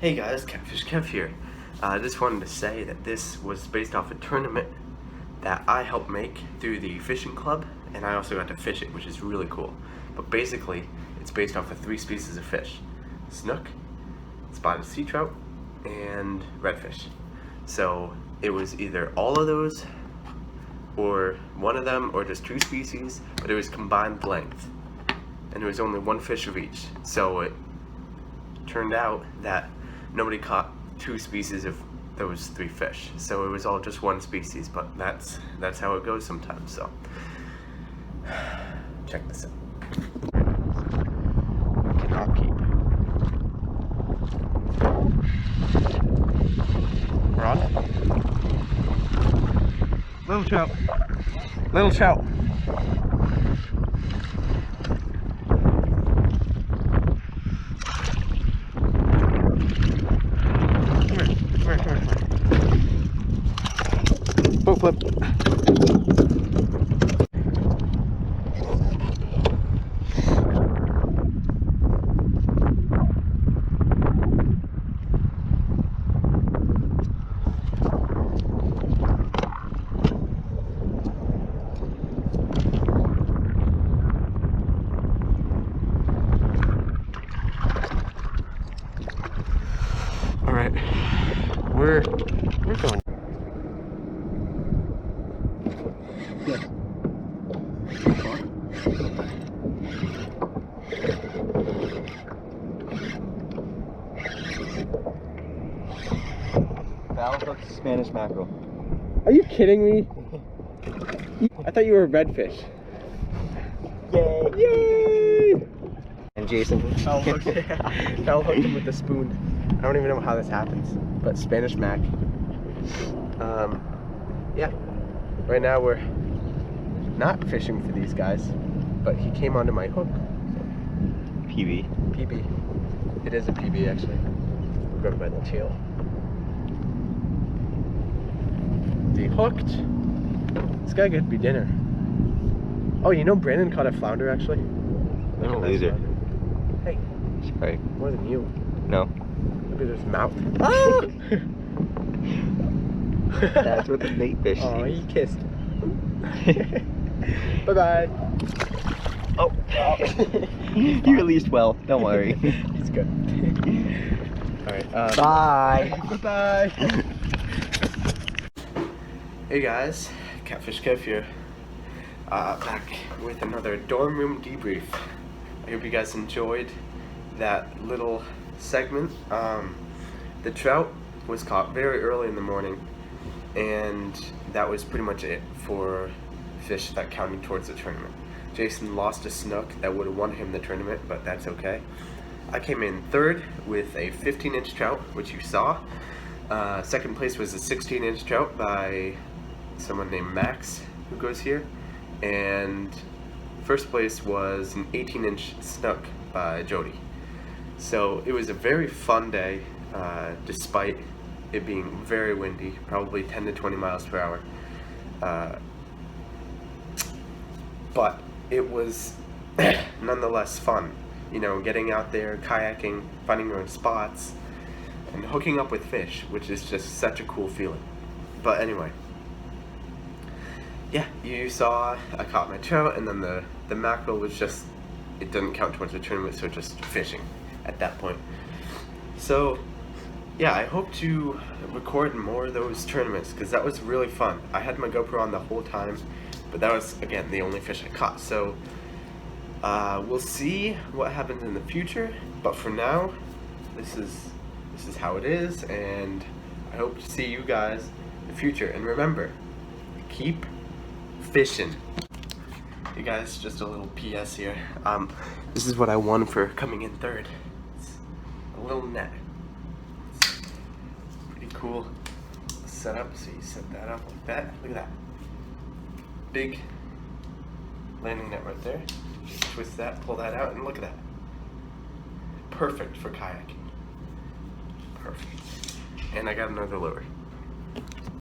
Hey guys, Catfish Kev here. I just wanted to say that this was based off a tournament that I helped make through the fishing club, and I also got to fish it, which is really cool. But basically, it's based off of 3 species of fish: Snook, Spotted Sea Trout, and Redfish. So it was either all of those, or one of them, or just 2 species, but it was combined length. And there was only 1 fish of each. So it turned out that nobody caught 2 species of those 3 fish, so it was all just 1 species. But that's how it goes sometimes. So check this out. Cannot keep. We're on. Little trout. Little trout. Boat flip. All right, we're going. Yeah. Hooked Spanish mackerel. Are you kidding me? I thought you were a redfish. Yay! Yay! And Jason Foul hooked him with a spoon. I don't even know how this happens, but Spanish mac. Yeah. Right now we're not fishing for these guys, but he came onto my hook. So. PB. It is a PB actually. Grab it by the tail. Is he hooked? This guy could be dinner. Oh, you know Brandon caught a flounder actually? Look at loser. Hey. Sorry. More than you. No. Look at his mouth. Ah! That's what the bait fish Oh, sees. he kissed. Bye-bye. Oh. You released well. Don't worry. It's good. Alright. Bye. Bye-bye. Hey guys, Catfish Kev here. Back with another dorm room debrief. I hope you guys enjoyed that little segment. The trout was caught very early in the morning, and that was pretty much it for fish that counted towards the tournament. Jason lost a snook that would have won him the tournament, but that's okay. I came in 3rd with a 15-inch trout, which you saw. Second place was a 16-inch trout by someone named Max, who goes here. And first place was an 18-inch snook by Jody. So it was a very fun day, despite it being very windy, probably 10 to 20 miles per hour. But it was nonetheless fun. You know, getting out there, kayaking, finding your own spots, and hooking up with fish, which is just such a cool feeling. But anyway, yeah, you saw I caught my trout, and then the mackerel was just, it doesn't count towards the tournament, so just fishing at that point. So yeah, I hope to record more of those tournaments, because that was really fun. I had my GoPro on the whole time, but that was, again, the only fish I caught. So we'll see what happens in the future, but for now, this is how it is, and I hope to see you guys in the future. And remember, keep fishing. Hey guys, just a little PS here. This is what I won for coming in 3rd. It's a little net. It's pretty cool setup. So you set that up like that. Look at that. Big landing net right there. Just twist that, pull that out, and look at that. Perfect for kayaking. Perfect. And I got another lure.